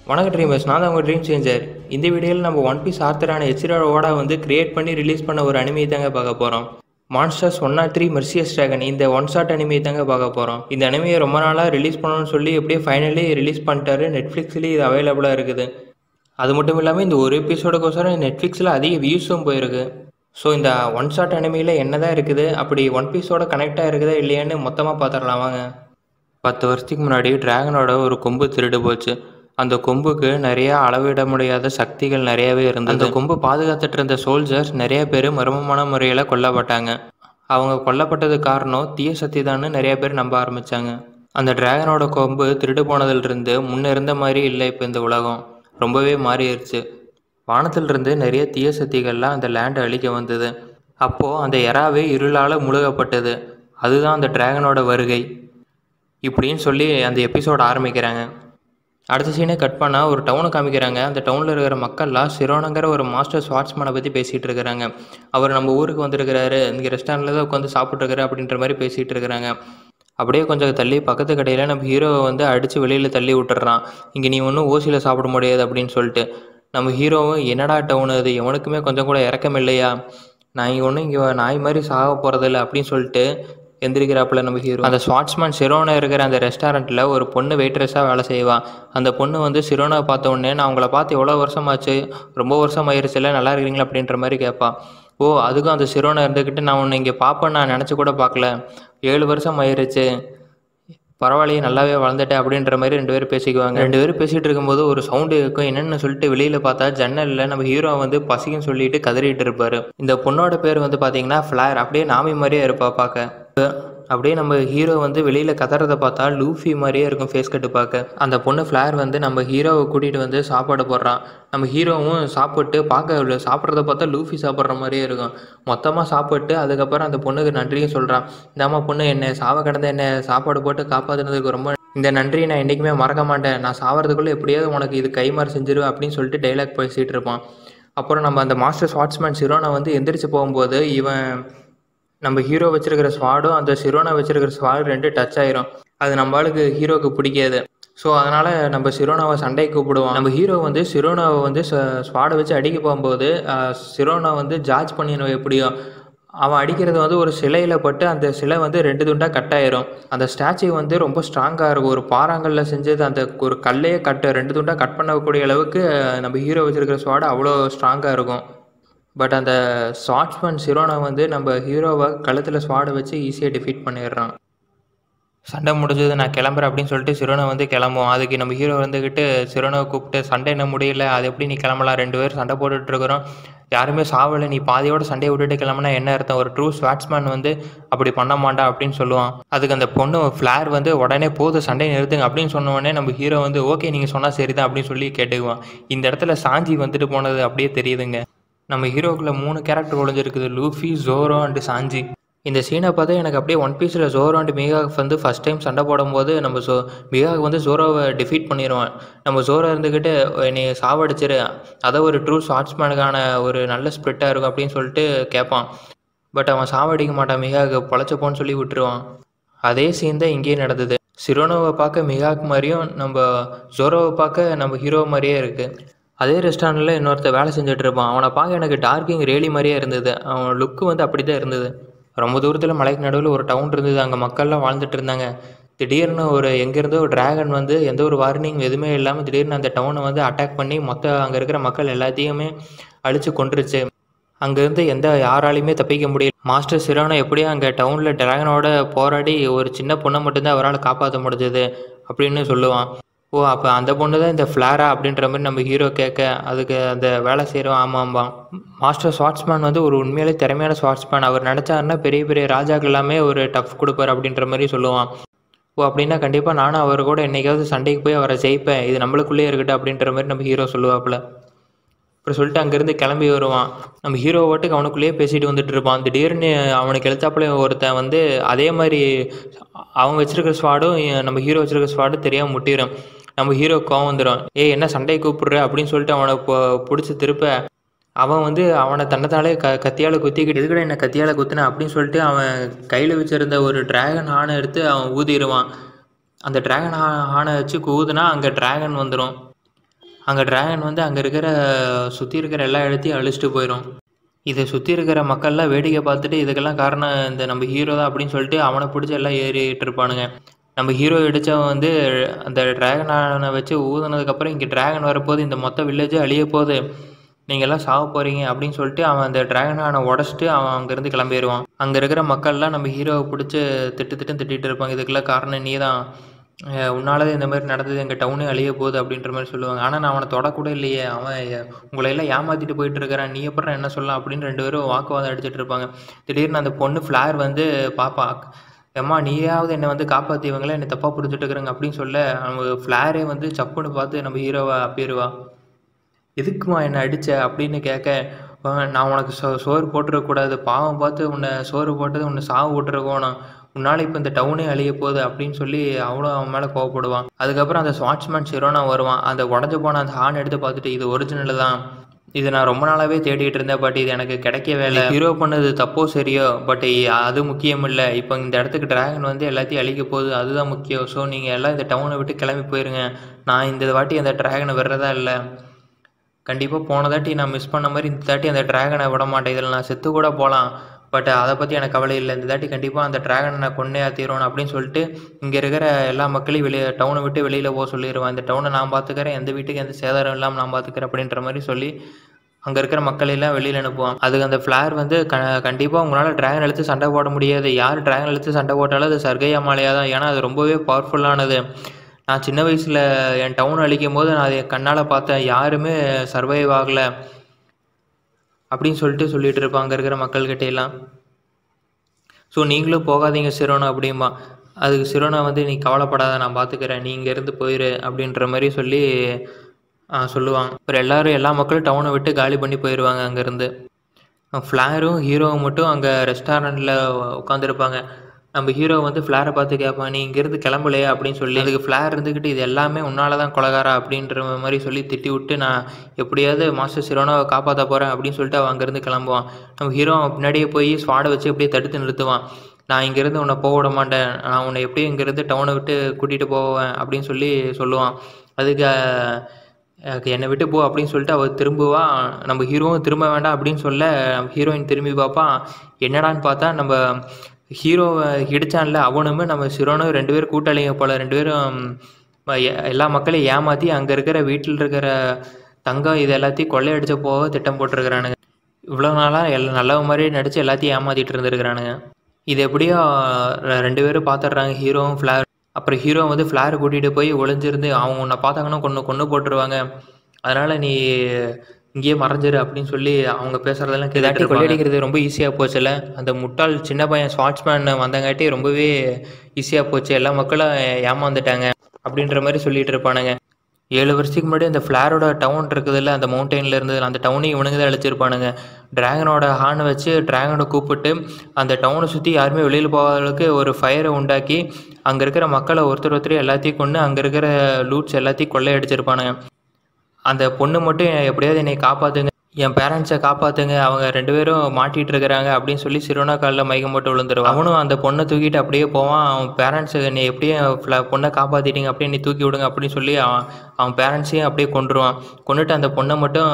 வணக்கம் ட்ரீமர்ஸ், நான் தான் உங்கள் ட்ரீம் சேஞ்சர். இந்த வீடியோவில் நம்ம ஒன் பீஸ் ஆர்த்தரான எச்சிரோட ஓடா வந்து கிரியேட் பண்ணி ரிலீஸ் பண்ண ஒரு அனிமே தாங்க பார்க்க போகிறோம். மான்ஸ்டர்ஸ் 103 மெர்சியஸ் டிராகன் இந்த ஒன் ஷாட் அனிமே தாங்க பார்க்க போகிறோம். இந்த அனிமையை ரொம்ப நாளாக ரிலீஸ் பண்ணணும்னு சொல்லி எப்படியே ஃபைனலி ரிலீஸ் பண்ணிட்டாரு. நெட்ஃப்ளிக்ஸ்லேயும் இது அவைலபிளாக இருக்குது. அது மட்டும் இல்லாமல் இந்த ஒரு எபிசோடுக்கோசரம் நெட்ஃப்ளிக்ஸில் அதிக வியூஸும் போயிருக்கு. ஸோ இந்த ஒன் ஷாட் அனிமையில் என்ன தான் இருக்குது, அப்படி ஒன் பீஸோட கனெக்டாக இருக்குதா இல்லையான்னு மொத்தமாக பார்த்துடலாம் வாங்க. 10 வருஷத்துக்கு முன்னாடி டிராகனோட ஒரு கொம்பு திருடு போச்சு. அந்த கொம்புக்கு நிறைய அளவிட முடியாத சக்திகள் நிறையவே இருந்தது. அந்த கொம்பு பாதுகாத்துட்டு இருந்த சோல்ஜர்ஸ் நிறைய பேர் மர்மமான முறையில் கொல்லப்பட்டாங்க. அவங்க கொல்லப்பட்டது காரணம் தீய சக்தி தான்னு நிறைய பேர் நம்ப ஆரம்பித்தாங்க. அந்த டிராகனோட கொம்பு திருடு போனதிலிருந்து முன்ன இருந்த மாதிரி இல்லை. இப்போ இந்த உலகம் ரொம்பவே மாறிடுச்சு. வானத்திலிருந்து நிறைய தீய சக்திகள்லாம் அந்த லேண்டை அழிக்க வந்தது. அப்போது அந்த எறாவே இருளால் முழுகப்பட்டது. அதுதான் அந்த டிராகனோட வருகை இப்படின்னு சொல்லி அந்த எபிசோட் ஆரம்பிக்கிறாங்க. அடுத்த சீனே கட் பண்ணால் ஒரு டவுனை காமிக்கிறாங்க. அந்த டவுனில் இருக்கிற மக்கள்லாம் சிரோனங்கிற ஒரு மாஸ்டர் ஸ்வாட்ஸ்மேனை பற்றி பேசிகிட்டு இருக்கிறாங்க. அவர் நம்ம ஊருக்கு வந்திருக்கிறாரு, இங்கே ரெஸ்டாரண்ட்டில் தான் உட்காந்து சாப்பிட்ருக்காரு அப்படின்ற மாதிரி பேசிகிட்டு இருக்கிறாங்க. அப்படியே கொஞ்சம் தள்ளி பக்கத்து கடையில் நம்ம ஹீரோவை வந்து அடித்து வெளியில் தள்ளி விட்டுறான். இங்கே நீ ஒன்றும் ஓசியில் சாப்பிட முடியாது அப்படின்னு சொல்லிட்டு. நம்ம ஹீரோவும் என்னடா டவுனு அது, எவனுக்குமே கொஞ்சம் கூட இறக்கம் இல்லையா, நான் இங்கே ஒன்றும் இங்கே நாய் மாதிரி சாக போகிறதில்ல அப்படின்னு சொல்லிட்டு எந்திரிக்கிறாப்புல நம்ம ஹீரோ. அந்த ஸ்வாட்ஸ்மேன் சிரோனா இருக்கிற அந்த ரெஸ்டாரண்ட்டில் ஒரு பொண்ணு வெயிட்ரஸாக வேலை செய்வான். அந்த பொண்ணு வந்து சிரோனாவை பார்த்த உடனே, நான் உங்களை பார்த்து எவ்வளோ வருஷமாச்சு, ரொம்ப வருஷம் ஆயிடுச்சு இல்லை, நல்லா இருக்கிறீங்களா அப்படின்ற மாதிரி கேட்பான். ஓ, அதுக்கும் அந்த சிரோனா இருந்துக்கிட்டு, நான் உன்னை இங்கே பார்ப்பேன் நான் நினச்சி கூட பார்க்கல, 7 வருஷம் ஆயிடுச்சு, பரவாயில்லையே நல்லாவே வளர்ந்துட்டேன் அப்படின்ற மாதிரி 2 பேரும் பேசிக்குவாங்க. 2 பேரும் பேசிகிட்டு இருக்கும்போது ஒரு சவுண்டு இருக்கும். என்னென்னு சொல்லிட்டு வெளியில் பார்த்தா ஜன்னலில் நம்ம ஹீரோ வந்து பசிக்குன்னு சொல்லிட்டு கதறிட்டு இருப்பார். இந்த பொண்ணோட பேர் வந்து பார்த்தீங்கன்னா ஃப்ளார். அப்படியே நாமி மாதிரியே இருப்பா பார்க்க. அப்படியே நம்ம ஹீரோ வந்து வெளியில் கதறதை பார்த்தா லூஃபி மாதிரியே இருக்கும் ஃபேஸ் கட்டு பார்க்க. அந்த பொண்ணு ஃப்ளார் வந்து நம்ம ஹீரோவை கூட்டிகிட்டு வந்து சாப்பாடு போடுறான். நம்ம ஹீரோவும் சாப்பிட்டு பார்க்க சாப்பிட்றத பார்த்தா லூஃபி சாப்பிட்ற மாதிரியே இருக்கும். மொத்தமாக சாப்பிட்டு அதுக்கப்புறம் அந்த பொண்ணுக்கு நன்றியும் சொல்கிறான். இந்தாம்மா பொண்ணு, என்னை சாவ கடந்த என்னை சாப்பாடு போட்டு காப்பாற்றுனதுக்கு ரொம்ப இந்த நன்றியை நான் என்றைக்குமே மறக்க மாட்டேன், நான் சாவறதுக்குள்ளே எப்படியாவது உனக்கு இது கைமாறு செஞ்சிருவேன் அப்படின்னு சொல்லிட்டு டைலாக் பேசிகிட்டு இருப்பான். அப்புறம் நம்ம அந்த மாஸ்டர் ஸ்வாட்ஸ்மேன் சிரோனா வந்து எந்திரிச்சு போகும்போது இவன் நம்ம ஹீரோ வச்சிருக்கிற ஸ்வாடும் அந்த சிரோனா வச்சிருக்கிற ஸ்வாடும் 2 டச் ஆயிரும். அது நம்மளுக்கு ஹீரோவுக்கு பிடிக்காது. ஸோ அதனால் நம்ம சிரோனாவை சண்டைக்கு கூப்பிடுவோம். நம்ம ஹீரோ வந்து சிரோனாவை வந்து ஸ்வாடை வச்சு அடிக்க போகும்போது சிரோனா வந்து ஜார்ஜ் பண்ணிடணும். எப்படியோ அவன் அடிக்கிறது வந்து ஒரு சிலையில் பட்டு அந்த சிலை வந்து 2 துண்டாக கட் ஆயிரும். அந்த ஸ்டாச்சு வந்து ரொம்ப ஸ்ட்ராங்காக இருக்கும். ஒரு பாறாங்கல்ல செஞ்சது. அந்த ஒரு கல்லையே 2 துண்டாக கட் பண்ணக்கூடிய அளவுக்கு நம்ம ஹீரோ வச்சிருக்கிற ஸ்வாடு அவ்வளோ ஸ்ட்ராங்காக இருக்கும். பட் அந்த ஸ்வாட்ஸ்மேன் சிரோனா வந்து நம்ம ஹீரோவை கழுத்தில் ஸ்வாடை வச்சு ஈஸியாக டிஃபீட் பண்ணிடுறான். சண்டை முடிஞ்சது, நான் கிளம்புறேன் அப்படின்னு சொல்லிட்டு சிரோனை வந்து கிளம்புவோம். அதுக்கு நம்ம ஹீரோ வந்துக்கிட்டு சிரோனாவை கூப்பிட்டு, சண்டை என்ன முடியல, அது எப்படி நீ கிளம்பலாம், 2 பேரும் சண்டை போட்டுட்ருக்குறோம், யாருமே சாவலை, நீ பாதியோட சண்டையை விட்டுட்டு கிளம்புனா என்ன அர்த்தம், ஒரு ட்ரூ ஸ்வாட்ஸ்மேன் வந்து அப்படி பண்ண மாட்டா அப்படின்னு சொல்லுவான். அதுக்கு அந்த பொண்ணு ஃப்ளார் வந்து உடனே போதும் சண்டையை நிறுத்துங்க அப்படின்னு சொன்ன உடனே நம்ம ஹீரோ வந்து ஓகே நீங்கள் சொன்னால் சரி தான் அப்படின்னு சொல்லி கேட்டுக்குவான். இந்த இடத்துல சாஞ்சி வந்துட்டு போனது அப்படியே தெரியுதுங்க. நம்ம ஹீரோக்குள்ள 3 கேரக்டர் ஒழிஞ்சிருக்குது, லூஃபி, ஜோரோ அண்டு சாஞ்சி. இந்த சீனை பார்த்தா எனக்கு அப்படியே ஒன் பீஸில் ஜோரோ அண்ட் மிகாக் வந்து ஃபஸ்ட் டைம் சண்டை போடும்போது நம்ம மிகாக் வந்து ஜோரோவை டிஃபீட் பண்ணிடுவான். நம்ம ஜோரோ இருந்துக்கிட்டு நீ சாவடிச்சிரு, அதை ஒரு ட்ரூ ஸ்வாட்ஸ்மேனுக்கான ஒரு நல்ல ஸ்பிரிட்டாக இருக்கும் அப்படின்னு சொல்லிட்டு கேட்பான். பட் அவன் சாவடிக்க மாட்டான். மிகாக் பொழைச்சப்போன்னு சொல்லி விட்டுருவான். அதே சீன் தான் இங்கேயே நடந்தது. சிரோனோவை பார்க்க மிகாக் மாதிரியும் நம்ம ஜோரோவை பார்க்க நம்ம ஹீரோ மாதிரியே இருக்குது. அதே ரெஸ்டாரண்ட்டில் இன்னொருத்தர் வேலை செஞ்சுட்டு இருப்பான். அவனை பார்க்க எனக்கு டார்க்கிங் ரேலி மாதிரியே இருந்தது. அவன் லுக்கு வந்து அப்படி தான் இருந்தது. ரொம்ப தூரத்தில் மலைக்கு நடுவில் ஒரு டவுன் இருந்தது. அங்கே மக்கள்லாம் வாழ்ந்துட்டு இருந்தாங்க. திடீர்னு எங்கேருந்தோ ஒரு டிராகன் வந்து எந்த ஒரு வார்னிங் எதுவுமே இல்லாமல் திடீர்னு அந்த டவுனை வந்து அட்டாக் பண்ணி அங்கே இருக்கிற மக்கள் எல்லாத்தையுமே அழித்து கொண்டுருச்சு. அங்கேருந்து யாராலையுமே தப்பிக்க முடியல. மாஸ்டர் சிரோனா எப்படியும் அங்கே டவுனில் டிராகனோட போராடி ஒரு சின்ன பொண்ணை மட்டும்தான் அவரால் காப்பாற்ற முடிஞ்சது அப்படின்னு சொல்லுவான். ஓ, அப்போ அந்த பொண்ணு தான் இந்த ஃப்ளாரா அப்படின்ற மாதிரி நம்ம ஹீரோ கேட்க, அதுக்கு அந்த வேலை செய்கிறோம். ஆமாம்பான். மாஸ்டர் ஸ்வாட்ஸ்மேன் வந்து ஒரு உண்மையிலே திறமையான ஸ்வாட்ஸ்மேன். அவர் நினச்சாருன்னா பெரிய பெரிய ராஜாக்கள் எல்லாமே ஒரு டஃப் கொடுப்பார் அப்படின்ற மாதிரி சொல்லுவான். ஓ, அப்படின்னா கண்டிப்பாக நானும் அவர் கூட என்றைக்காவது சண்டைக்கு போய் அவரை ஜெயிப்பேன், இது நம்மளுக்குள்ளே இருக்கட்டும் அப்படின்ற மாதிரி நம்ம ஹீரோ சொல்லுவாப்புல. அப்புறம் சொல்லிட்டு அங்கேருந்து கிளம்பி வருவான். நம்ம ஹீரோ வாட்டுக்கு அவனுக்குள்ளேயே பேசிட்டு வந்துட்டு இருப்பான். திடீர்னு அவனுக்கு எழுத்தாப்புல ஒருத்தன் வந்து அதே மாதிரி அவங்க வச்சிருக்கிற ஸ்வாடும் நம்ம ஹீரோ வச்சிருக்கிற ஸ்வாடும் தெரியாமல் முட்டிடும். நம்ம ஹீரோ கோவம் வந்துடும். என்ன சண்டையை கூப்பிடுற அப்படின்னு சொல்லிட்டு அவனை பிடிச்சி திருப்ப அவன் வந்து அவனை தன்னத்தாலே கத்தியால் குத்திக்கிட்டு, எதுக்கட என்ன கத்தியால் குத்துனேன் அப்படின்னு சொல்லிட்டு அவன் கையில் வச்சுருந்த ஒரு டிராகன் ஹானை எடுத்து அவன் ஊதிடுவான். அந்த டிராகன் ஹானை வச்சு ஊதுனா அங்கே டிராகன் வந்துடும். அங்கே டிராகன் வந்து அங்கே இருக்கிற சுற்றி இருக்கிற எல்லா இடத்தையும் அழிச்சிட்டு போயிடும். இதை சுற்றி இருக்கிற மக்கள்லாம் வேடிக்கை பார்த்துட்டு இதுக்கெல்லாம் காரணம் இந்த நம்ம ஹீரோ தான் அப்படின்னு சொல்லிட்டு அவனை பிடிச்சி எல்லாம் ஏறிட்டு இருப்பானுங்க. நம்ம ஹீரோ இடித்தவன் வந்து அந்த டிராகனை வச்சு ஊதுனதுக்கப்புறம் இங்கே டிராகன் வரப்போகுது, இந்த மொத்த வில்லேஜே அழிய போகுது, நீங்கள் எல்லாம் சாக போகிறீங்க அப்படின்னு சொல்லிட்டு அவன் அந்த டிராகனை உடச்சிட்டு அவன் அங்கேருந்து கிளம்பிடுவான். அங்கே இருக்கிற மக்கள்லாம் நம்ம ஹீரோவை பிடிச்சி திட்டிகிட்டு இருப்பாங்க, இதுக்கெல்லாம் காரணம் நீ தான், உன்னால இந்த மாதிரி நடந்தது, எங்கள் டவுனே அழிய போகுது அப்படின்ற மாதிரி சொல்லுவாங்க. ஆனால் நான் அவனை தொடக்கூட இல்லையே, அவன் உங்களையெல்லாம் ஏமாற்றிட்டு போயிட்டு இருக்கிறான், நீ அப்புறம் என்ன சொல்லலாம் அப்படின்னு 2 பேரும் வாக்குவாதம் அடிச்சிட்டு இருப்பாங்க. திடீர்னு அந்த பொண்ணு ஃப்ளார் வந்து பாப்பா, ஏம்மா நீயாவது என்னை வந்து காப்பாற்றிவங்களே, என்னை தப்பாக புரிஞ்சுட்டு இருக்கிறாங்க அப்படின்னு சொல்ல அவங்க ஃப்ளாரே வந்து சப்புன்னு பார்த்து நம்ம ஹீரோவை அப்பிடுவா. எதுக்குமா என்னை அடித்த அப்படின்னு கேட்க, நான் உனக்கு சோறு போட்டுறக்கூடாது, பாவம் பார்த்து உன்னை சோறு போட்டது உன்னை சாவு விட்டுருக்கோணும், உன்னால் இப்போ இந்த டவுனே அழிய போகுது அப்படின்னு சொல்லி அவ்வளோ அவன் மேலே கோவப்படுவான். அதுக்கப்புறம் அந்த ஸ்வாட்ச்மேன் சிரோனா வருவான். அந்த உடஞ்சி போன அந்த ஹார்ன் எடுத்து பார்த்துட்டு, இது ஒரிஜினல் தான், இது நான் ரொம்ப நாளாகவே தேடிட்டு இருந்தேன், பட் இது எனக்கு கிடைக்கவே இல்லை, ஹீரோ பண்ணது தப்போ சரியோ, பட் அது முக்கியம் இல்லை, இப்போ இந்த இடத்துக்கு டிராகன் வந்து எல்லாத்தையும் அழிக்க போகுது, அதுதான் முக்கியம். ஸோ நீங்கள் எல்லாம் இந்த டவுனை விட்டு கிளம்பி போயிருங்க, நான் இந்த வாட்டி அந்த டிராகனை விடுறதா இல்லை, கண்டிப்பாக போன தாட்டி நான் மிஸ் பண்ண மாதிரி இந்த தாட்டி அந்த டிராகனை விட மாட்டேன், இதில் நான் செத்து கூட போகலாம், பட் அதை பற்றி எனக்கு கவலை இல்லை, இந்த தாட்டி கண்டிப்பாக அந்த டிராகனை நான் கொன்னே ஆத்திடுவேன் அப்படின்னு சொல்லிட்டு இங்கே இருக்கிற எல்லா மக்களையும் டவுனை விட்டு வெளியில் போக சொல்லிடுவேன். இந்த டவுனை நான் பார்த்துக்கிறேன், எந்த வீட்டுக்கு எந்த சேதாரம் இல்லாமல் நான் பார்த்துக்கிறேன் அப்படின்ற மாதிரி சொல்லி அங்கே இருக்கிற மக்களெல்லாம் வெளியில் அனுப்புவான். அதுக்கு அந்த ஃப்ளார் வந்து கண்டிப்பாக உங்களால் டிராகன் எடுத்து சண்டை போட முடியாது, யார் டிராகன் எடுத்து சண்டை போட்டாலும் அது சர்கையா மாலையாக தான், ஏன்னா அது ரொம்பவே பவர்ஃபுல்லானது, நான் சின்ன வயசில் என் டவுன் அழிக்கும் போது நான் அதை கண்ணால் பார்த்தேன், யாருமே சர்வைவ் ஆகலை அப்படின்னு சொல்லிட்டு இருப்பாங்க அங்கே இருக்கிற மக்கள்கிட்ட எல்லாம். ஸோ நீங்களும் போகாதீங்க சிரோனா அப்படிம்பா. அதுக்கு சிரோனா வந்து நீ கவலைப்படாத, நான் பார்த்துக்கிறேன், நீ இங்கேருந்து போயிரு அப்படின்ற மாதிரி சொல்லி சொல்லுவாங்க. அப்புறம் எல்லா மக்களும் டவுனை விட்டு காலி பண்ணி போயிடுவாங்க அங்கேருந்து. ஃப்ளாரும் ஹீரோவும் மட்டும் அங்கே ரெஸ்டாரண்ட்டில் உட்காந்துருப்பாங்க. நம்ம ஹீரோ வந்து ஃப்ளாரை பார்த்து கேட்பான், நீ இங்கேருந்து கிளம்பலையா அப்படின்னு சொல்லி. அதுக்கு ஃப்ளார் இருந்துக்கிட்டு இது எல்லாமே உன்னால தான் கொலகாரா அப்படின்ற மாதிரி சொல்லி திட்டி விட்டு, நான் எப்படியாவது மாஸ்டர் சிரோனாவை காப்பாற்ற போகிறேன் அப்படின்னு சொல்லிட்டு அவன் அங்கேருந்து கிளம்புவான். நம்ம ஹீரோ பின்னாடியே போய் ஸ்வாடை வச்சு அப்படியே தடுத்து நிறுத்துவான். நான் இங்கேருந்து உன்னை போக விட மாட்டேன், நான் உன்னை எப்படியும் இங்கேருந்து டவுனை விட்டு கூட்டிகிட்டு போவேன் அப்படின்னு சொல்லுவான். அதுக்கு என்னை விட்டு போ அப்படின்னு சொல்லிட்டு அவள் திரும்புவா. நம்ம ஹீரோவும் திரும்ப வேண்டாம் அப்படின்னு சொல்ல ஹீரோயின் திரும்பி பார்ப்பான். என்னடான்னு பார்த்தா நம்ம ஹீரோவை இடித்தான்ல அவனுமே நம்ம சிரோனும் 2 பேரும் கூட்டாளிங்க போல், 2 பேரும் எல்லா மக்களையும் ஏமாற்றி அங்கே இருக்கிற வீட்டில் இருக்கிற தங்கம் இது எல்லாத்தையும் கொள்ளையடிச்ச போக திட்டம் போட்டிருக்கிறானுங்க. இவ்வளோ நாளாக நல்ல மாதிரி நடித்து எல்லாத்தையும் ஏமாற்றிட்டு இருந்துருக்கிறானுங்க. இது எப்படியோ 2 பேரும் பார்த்துட்றாங்க, ஹீரோவும் ஃப்ளார். அப்புறம் ஹீரோ வந்து ஃப்ளாரை கூட்டிகிட்டு போய் ஒளிஞ்சிருந்து அவங்க உன்னை பார்த்தாங்கன்னா கொன்று போட்டுருவாங்க, அதனால் நீ இங்கேயே மறைஞ்சிரு அப்படின்னு சொல்லி அவங்க பேசுகிறதெல்லாம் கேட்டாட்டி கொள்ளையடிக்கிறது ரொம்ப ஈஸியாக போச்சுல்ல. அந்த முட்டாள் சின்ன பையன் ஸ்வாட்ச்மேன் வந்தங்காட்டி ரொம்பவே ஈஸியாக போச்சு, எல்லா மக்களும் ஏமாந்துட்டாங்க அப்படின்ற மாதிரி சொல்லிட்டு இருப்பானுங்க. 7 வருஷத்துக்கு முன்னாடி அந்த ஃப்ளாரோட டவுன் இருக்குதுல்ல, அந்த மவுண்டெயினில் இருந்தது, அந்த டவுனையும் இவனுங்க தான் அழிச்சிருப்பானுங்க. டிராகனோட ஹார்னை வச்சு டிராகனோட கூப்பிட்டு அந்த டவுனை சுற்றி யாருமே வெளியில் போகாத அளவுக்கு ஒரு ஃபயரை உண்டாக்கி அங்கே இருக்கிற மக்களை ஒருத்தர் எல்லாத்தையும் கொண்டு அங்கே இருக்கிற லூட்ஸ் எல்லாத்தையும் கொள்ளையடிச்சிருப்பானுங்க. அந்த பொண்ணு மட்டும் எப்படியாவது என்னை காப்பாற்றுங்க, என் பேரண்ட்ஸை காப்பாற்றுங்க, அவங்க 2 பேரும் மாட்டிகிட்டு இருக்கிறாங்க அப்படின்னு சொல்லி சிரோனா காலில் மயக்கம் போட்டு விழுந்துருவான். அவனும் அந்த பொண்ணை தூக்கிட்டு அப்படியே போவான். அவன் பேரண்ட்ஸு என்னை எப்படியே பொண்ணை காப்பாற்றிட்டீங்க அப்படியே நீ தூக்கி விடுங்க அப்படின்னு சொல்லி அவன் பேரண்ட்ஸையும் அப்படியே கொண்டுட்டு அந்த பொண்ணை மட்டும்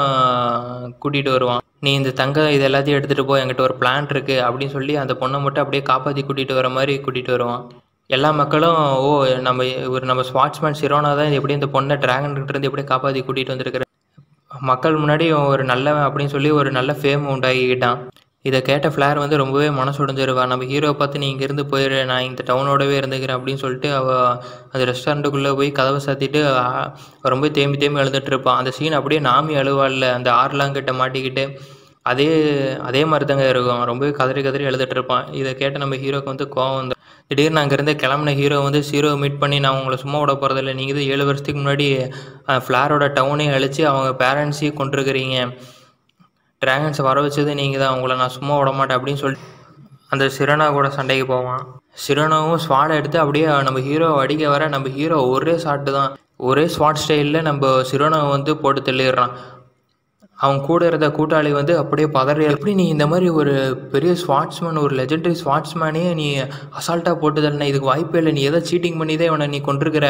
கூட்டிகிட்டு வருவான். நீ இந்த தங்கம் இது எல்லாத்தையும் எடுத்துகிட்டு போ, என்கிட்ட ஒரு பிளான் இருக்குது அப்படின்னு சொல்லி அந்த பொண்ணை மட்டும் அப்படியே காப்பாற்றி கூட்டிகிட்டு வர மாதிரி கூட்டிகிட்டு வருவான். எல்லா மக்களும் நம்ம ஸ்வாட்ச்மேன் சிரோனா தான் எப்படி இந்த பொண்ணை டிராகன்கிட்டேருந்து எப்படி காப்பாற்றி கூட்டிகிட்டு வந்திருக்கிற, மக்கள் முன்னாடி ஒரு நல்லவன் அப்படின்னு சொல்லி ஒரு நல்ல ஃபேம் உண்டாக்கிக்கிட்டான். இதை கேட்ட ஃப்ளார் வந்து ரொம்பவே மனசுடைஞ்சிருவான். நம்ம ஹீரோவை பார்த்து நீ இங்கேருந்து போயிடு, நான் இந்த டவுனோடவே இருந்துக்கிறேன் அப்படின்னு சொல்லிட்டு அந்த ரெஸ்டாரண்ட்டுக்குள்ளே போய் கதவை சாத்திட்டு ரொம்ப தேம்பி எழுந்துட்டு இருப்பான். அந்த சீன் அப்படியே நாமி அழுவாள்ல, அந்த ஆர்லாங்கிட்ட மாட்டிக்கிட்டு அதே மாதிரி தாங்க இருக்கும். ரொம்பவே கதறி எழுதிட்டு இருப்பான். இதை கேட்ட நம்ம ஹீரோக்கு வந்து கோவம் வந்து திடீர்னு அங்கேருந்து கிளம்புன ஹீரோ வந்து ஹீரோவை மீட் பண்ணி, நான் உங்களை சும்மா விட போகிறதில்ல, நீங்கள் இது 7 வருஷத்துக்கு முன்னாடி ஃப்ளாரோட டவுனையும் அழித்து அவங்க பேரண்ட்ஸையும் கொண்டிருக்கிறீங்க, டிராகன்ஸை வர வச்சது நீங்கள் தான், உங்களை நான் சும்மா விட மாட்டேன் அப்படின்னு சொல்லிட்டு அந்த சிரோனா கூட சண்டைக்கு போவான். சிரோனாவும் ஸ்வாடை எடுத்து அப்படியே நம்ம ஹீரோவை அடிக்க வர நம்ம ஹீரோ ஒரே ஷாட்டு தான், ஒரே ஸ்வாட் ஸ்டைலில் நம்ம சிரோனாவை வந்து போட்டு தள்ளிடுறான். அவன் கூட இருந்த கூட்டாளி வந்து அப்படியே பதறி, எப்படி நீ இந்த மாதிரி ஒரு பெரிய ஸ்வாட்ஸ்மேன், ஒரு லெஜெண்டரி ஸ்வாட்ஸ்மேனே நீ அசால்ட்டாக போட்டு தரணும், இதுக்கு வாய்ப்பே இல்லை, நீ எதோ சீட்டிங் பண்ணி தான் இவனை நீ கொண்டிருக்கிற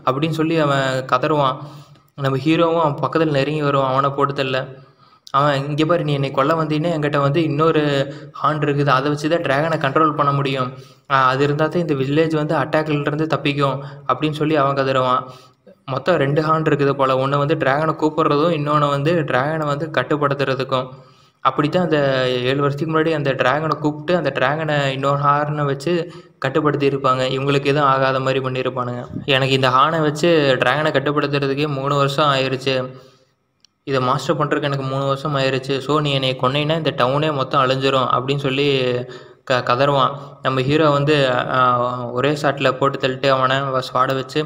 அப்படின்னு சொல்லி அவன் கதறுவான். நம்ம ஹீரோவும் அவன் பக்கத்தில் நெருங்கி வருவான், அவனை போட்டு தள்ள. அவன் இங்கே பாரு, நீ என்னை கொல்ல வந்தீங்கன்னா என்கிட்ட வந்து இன்னொரு ஹார்ன் இருக்குது, அதை வச்சு தான் ட்ராகனை கண்ட்ரோல் பண்ண முடியும், அது இருந்தால் தான் இந்த வில்லேஜ் வந்து அட்டாக்லேருந்து தப்பிக்கும் அப்படின்னு சொல்லி அவன் கதறுவான். மொத்தம் 2 ஹார்ன் இருக்குது போல், ஒன்று வந்து ட்ராகனை கூப்பிட்றதும், இன்னொன்று வந்து ட்ராகனை வந்து கட்டுப்படுத்துறதுக்கும். அப்படி தான் அந்த 7 வருஷத்துக்கு முன்னாடி அந்த ட்ராகனை கூப்பிட்டு அந்த ட்ராகனை இன்னொரு ஹார்னை வச்சு கட்டுப்படுத்தி இருப்பாங்க. இவங்களுக்கு எதுவும் ஆகாத மாதிரி பண்ணியிருப்பானுங்க. எனக்கு இந்த ஹார்னை வச்சு ட்ராகனை கட்டுப்படுத்துறதுக்கே 3 வருஷம் ஆயிடுச்சு, இதை மாஸ்டர் பண்ணுறதுக்கு எனக்கு 3 வருஷம் ஆயிடுச்சு. ஸோ நீ என்னை கொன்னீங்கன்னா இந்த டவுனே மொத்தம் அழிஞ்சிரும் அப்படின்னு சொல்லி கதறுவான். நம்ம ஹீரோ வந்து ஒரே ஷாட்டில் போட்டு தள்ளிட்டு அவனை ஸ்வாட வச்சு,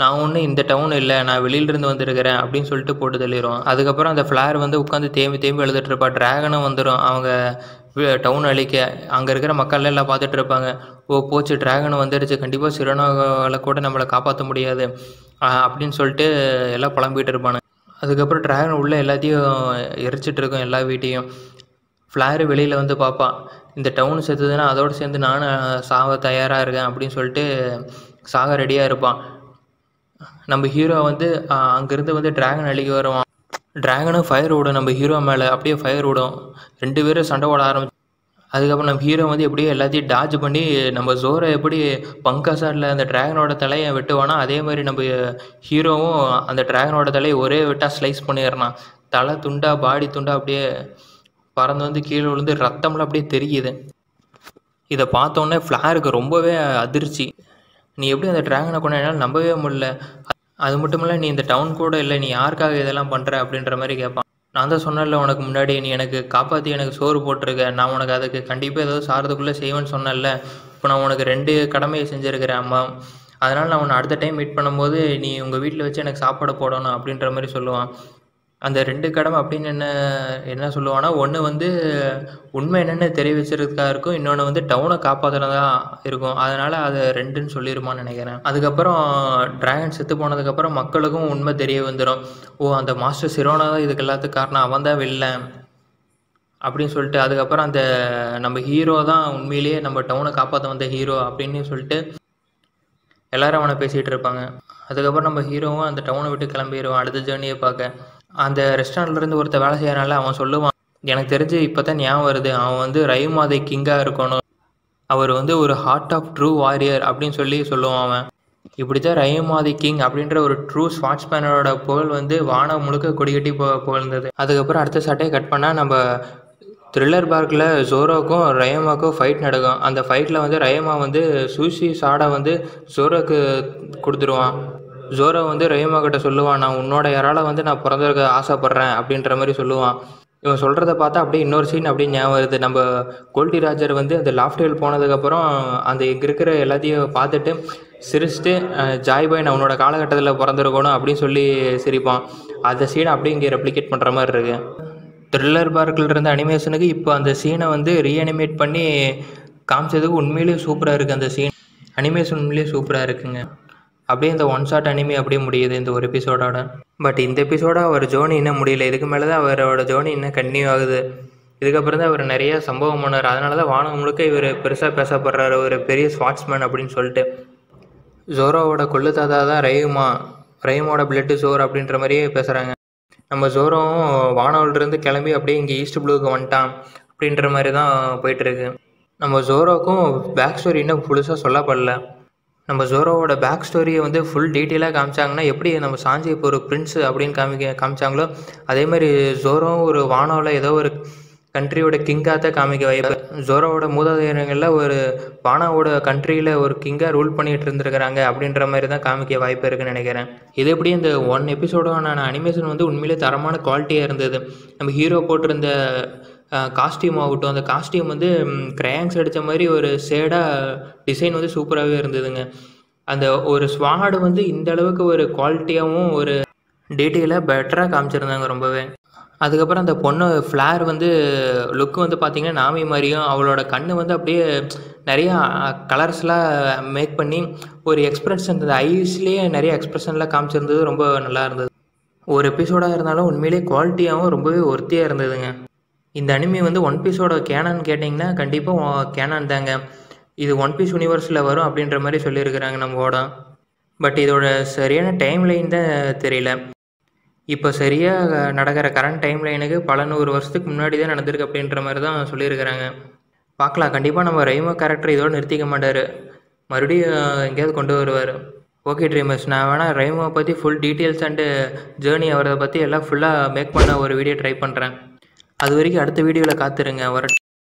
நான் ஒன்றும் இந்த டவுன் இல்லை, நான் வெளியிலிருந்து வந்திருக்கிறேன் அப்படின்னு சொல்லிட்டு போட்டு தள்ளிடுவான். அதுக்கப்புறம் அந்த ஃப்ளார் வந்து உட்காந்து தேம்பி எழுதிட்டு இருப்பா. ட்ராகனும் வந்துடும் அவங்க டவுன் அழிக்க. அங்கே இருக்கிற மக்கள் எல்லாம் பார்த்துட்டு இருப்பாங்க. ஓ போச்சு, ட்ராகன் வந்துடுச்சு, கண்டிப்பாக சிரோனாவை கூட நம்மளை காப்பாற்ற முடியாது அப்படின்னு சொல்லிட்டு எல்லாம் புலம்பிகிட்டு இருப்பானு. அதுக்கப்புறம் ட்ராகன் உள்ளே எல்லாத்தையும் எரிச்சிட்டு இருக்கும், எல்லா வீட்டையும். ஃப்ளாரு வெளியில் வந்து பார்ப்பான், இந்த டவுன் செத்துதுன்னா அதோடு சேர்ந்து நானும் சாக தயாராக இருக்கேன் அப்படின்னு சொல்லிட்டு சாக ரெடியாக இருப்பான். நம்ம ஹீரோ வந்து அங்கேருந்து வந்து ட்ராகன் அழிக்க வருவான். ட்ராகனும் ஃபயர் விடும் நம்ம ஹீரோ மேலே, அப்படியே ஃபயர் விடும். 2 பேரும் சண்டை ஓட ஆரம்பிச்சு. அதுக்கப்புறம் நம்ம ஹீரோ வந்து எப்படியோ எல்லாத்தையும் டாஜ் பண்ணி, நம்ம ஜோரோ எப்படி பங்காசாரில் அந்த ட்ராகனோட தலையை வெட்டுவானா அதே மாதிரி நம்ம ஹீரோவும் அந்த ட்ராகனோட தலையை ஒரே வெட்டாக ஸ்லைஸ் பண்ணிடுறான். தலை துண்டா பாடி துண்டா அப்படியே பறந்து வந்து கீழே விழுந்து ரத்தம்லாம் அப்படியே தெரியுது. இதை பார்த்தோன்னே ஃப்ளாருக்கு ரொம்பவே அதிர்ச்சி. நீ எப்படி அந்த ட்ராகனை கொண்டு என்னால் நம்பவே முடியல, அது மட்டும் இல்லை நீ இந்த டவுன் கூட இல்லை, நீ யாருக்காக இதெல்லாம் பண்ணுற அப்படின்ற மாதிரி கேட்பான். நான் தான் சொன்னேன்ல உனக்கு முன்னாடி, நீ எனக்கு காப்பாற்றி எனக்கு சோறு போட்டிருக்க, நான் உனக்கு அதுக்கு கண்டிப்பாக ஏதாவது சாரதுக்குள்ளே செய்வேன்னு சொன்னேன்ல, இப்போ நான் உனக்கு 2 கடமையை செஞ்சுருக்கிறேன் அம்மா, அதனால் நான் உன்னை அடுத்த டைம் மீட் பண்ணும்போது நீ உங்கள் வீட்டில் வச்சு எனக்கு சாப்பாடு போடணும் அப்படின்ற மாதிரி சொல்லுவான். அந்த 2 கடமை அப்படின்னு என்ன சொல்லுவான்னா, ஒன்று வந்து உண்மை என்னென்னு தெரிய வச்சுருக்கா இருக்கும், இன்னொன்று வந்து டவுனை காப்பாற்றுறதா இருக்கும். அதனால் அதை 2ன்னு சொல்லிடுமான்னு நினைக்கிறேன். அதுக்கப்புறம் ட்ராகன் செத்து போனதுக்கப்புறம் மக்களுக்கும் உண்மை தெரிய வந்துடும். ஓ அந்த மாஸ்டர் சிரோனா தான் இதுக்கு எல்லாத்துக்கும் காரணம், அவன் தான் வில்லன் அப்படின்னு சொல்லிட்டு. அதுக்கப்புறம் அந்த நம்ம ஹீரோ தான் உண்மையிலேயே நம்ம டவுனை காப்பாற்ற வந்த ஹீரோ அப்படின்னு சொல்லிட்டு எல்லோரும் அவனை பேசிகிட்டு இருப்பாங்க. அதுக்கப்புறம் நம்ம ஹீரோவும் அந்த டவுனை விட்டு கிளம்பிடுவான் அடுத்த ஜேர்னியை பார்க்க. அந்த ரெஸ்டாரண்ட்லேருந்து ஒருத்தர் வேலை செய்யறனால அவன் சொல்லுவான், எனக்கு தெரிஞ்சு இப்போ தான் ஞாபகம் வருது, அவன் வந்து ரயுமாதை கிங்காக இருக்கணும், அவர் வந்து ஒரு ஹார்ட் ஆஃப் ட்ரூ வாரியர் அப்படின்னு சொல்லுவான் அவன். இப்படி தான் ரயுமாதி கிங் அப்படின்ற ஒரு ட்ரூ ஸ்வாட்ஸ்மேனோட புகழ் வந்து வானம் முழுக்க கொடிகட்டி புகழ்ந்தது. அதுக்கப்புறம் அடுத்த சட்டையை கட் பண்ணால் நம்ம த்ரில்லர் பார்க்கில் ஜோரோக்கும் ரயமாக்கும் ஃபைட் நடக்கும். அந்த ஃபைட்டில் வந்து ரயமா வந்து சூஷி சாடை வந்து ஜோரோக்கு கொடுத்துருவான். ஜோரோ வந்து ரயமா கிட்ட சொல்லுவான், நான் உன்னோட யாரால வந்து நான் பிறந்திருக்க ஆசைப்பட்றேன் அப்படின்ற மாதிரி சொல்லுவான். இவன் சொல்கிறத பார்த்தா அப்படியே இன்னொரு சீன் அப்படியே ஞாபகம் வருது. நம்ம கோல்டி ராஜர் வந்து அந்த லாஃப்டேல் போனதுக்கப்புறம் அந்த இங்கே இருக்கிற எல்லாத்தையும் பார்த்துட்டு சிரிச்சுட்டு, ஜாய் பாய் நான் உன்னோட காலகட்டத்தில் பிறந்திருக்கணும் அப்படின்னு சொல்லி சிரிப்பான். அந்த சீனை அப்படியே இங்கே ரெப்ளிகேட் பண்ணுற மாதிரி இருக்குது. த்ரில்லர் பார்க்கில் இருந்த அனிமேஷனுக்கு இப்போ அந்த சீனை வந்து ரீஅனிமேட் பண்ணி காமிச்சதுக்கு உண்மையிலேயே சூப்பராக இருக்குது. அந்த சீன் அனிமேஷன் உண்மையிலேயே சூப்பராக இருக்குங்க. அப்படியே இந்த ஒன் ஷாட் அனிமே அப்படியே முடியுது இந்த ஒரு எபிசோடோட. பட் இந்த எபிசோட அவர் ஜோனி இன்னும் முடியல, இதுக்கு மேலே தான் அவரோட ஜோனி இன்னும் கன்டினியூ ஆகுது. இதுக்கப்புறம் தான் அவர் நிறைய சம்பவம் பண்ணார். அதனால தான் வானம் முழுக்க இவர் பெருசாக பேசப்படுறாரு, ஒரு பெரிய ஸ்வாட்ஸ்மேன் அப்படின்னு சொல்லிட்டு. ஜோரோவோட கொள்ளு தாத்தா தான் ரயுமோட பிளட்டு ஜோர் அப்படின்ற மாதிரியே பேசுகிறாங்க. நம்ம ஜோரோவும் வானவிலிருந்து கிளம்பி அப்படியே இங்கே ஈஸ்ட் ப்ளூக்கு வந்துட்டான் அப்படின்ற மாதிரி தான் போயிட்டுருக்கு. நம்ம ஜோரோக்கும் பேக் ஸ்டோரி இன்னும் புதுசாக சொல்லப்படல. நம்ம ஜோரோவோட பேக் ஸ்டோரியை வந்து ஃபுல் டீட்டெயிலாக காமிச்சாங்கன்னா எப்படி நம்ம சாஞ்சி இப்போ ஒரு பிரின்ஸு அப்படின்னு காமிச்சாங்களோ அதே மாதிரி ஜோரோவும் ஒரு வானோவில் ஏதோ ஒரு கண்ட்ரியோட கிங்காக தான் காமிக்க வாய்ப்பு. ஜோரோவோட மூதாதையர்களில் ஒரு வானாவோட கண்ட்ரியில் ஒரு கிங்காக ரூல் பண்ணிகிட்டு இருந்துருக்கிறாங்க அப்படின்ற மாதிரி தான் காமிக்க வாய்ப்பு இருக்குன்னு நினைக்கிறேன். இது எப்படி இந்த 1 எபிசோடான அனிமேஷன் வந்து உண்மையிலே தரமான குவாலிட்டியாக இருந்தது. நம்ம ஹீரோ போட்டிருந்த காஸ்டியூம் ஆகட்டும், அந்த காஸ்டியூம் வந்து கிரையான்ஸ் அடித்த மாதிரி ஒரு ஷேடாக டிசைன் வந்து சூப்பராகவே இருந்ததுங்க. அந்த ஒரு ஸ்வாடு வந்து இந்த அளவுக்கு ஒரு குவாலிட்டியாகவும் ஒரு டீட்டெயிலாக பெட்டராக காமிச்சிருந்தாங்க ரொம்பவே. அதுக்கப்புறம் அந்த பொண்ணு ஃப்ளார் வந்து லுக்கு வந்து பார்த்திங்கன்னா நாமி மாதிரியும், அவளோட கண் வந்து அப்படியே நிறையா கலர்ஸ்லாம் மேக் பண்ணி ஒரு எக்ஸ்ப்ரெஷன், அந்த ஐஸ்லேயே நிறைய எக்ஸ்ப்ரெஷன்லாம் காமிச்சிருந்தது, ரொம்ப நல்லா இருந்தது. ஒரு எபிசோடாக இருந்தாலும் உண்மையிலே குவாலிட்டியாகவும் ரொம்பவே ஒர்த்தியாக இருந்ததுங்க. இந்த அனிமே வந்து ஒன் பீஸோட கேனான்னு கேட்டிங்கன்னா கண்டிப்பாக கேனான் தாங்க. இது ஒன் பீஸ் யூனிவர்ஸில் வரும் அப்படின்ற மாதிரி சொல்லியிருக்கிறாங்க நம்மளோட. பட் இதோட சரியான டைம் லைன் தான் தெரியல. இப்போ சரியாக நடக்கிற கரண்ட் டைம் லைனுக்கு பல 100 வருஷத்துக்கு முன்னாடி தான் நடந்திருக்கு அப்படின்ற மாதிரி தான் சொல்லியிருக்கிறாங்க. பார்க்கலாம், கண்டிப்பாக நம்ம ரைமோ கேரக்டர் இதோடு நிறுத்திக்க மாட்டார், மறுபடியும் எங்கேயாவது கொண்டு வருவார். ஓகே ட்ரீமர்ஸ், நான் வேணால் ரைமோவை பற்றி ஃபுல் டீட்டெயில்ஸ் அண்டு ஜேர்னி அவரை பற்றி எல்லாம் ஃபுல்லாக மேக் பண்ண ஒரு வீடியோ ட்ரை பண்ணுறேன். அது வரைக்கும் அடுத்த வீடியோவில் காத்துருங்க.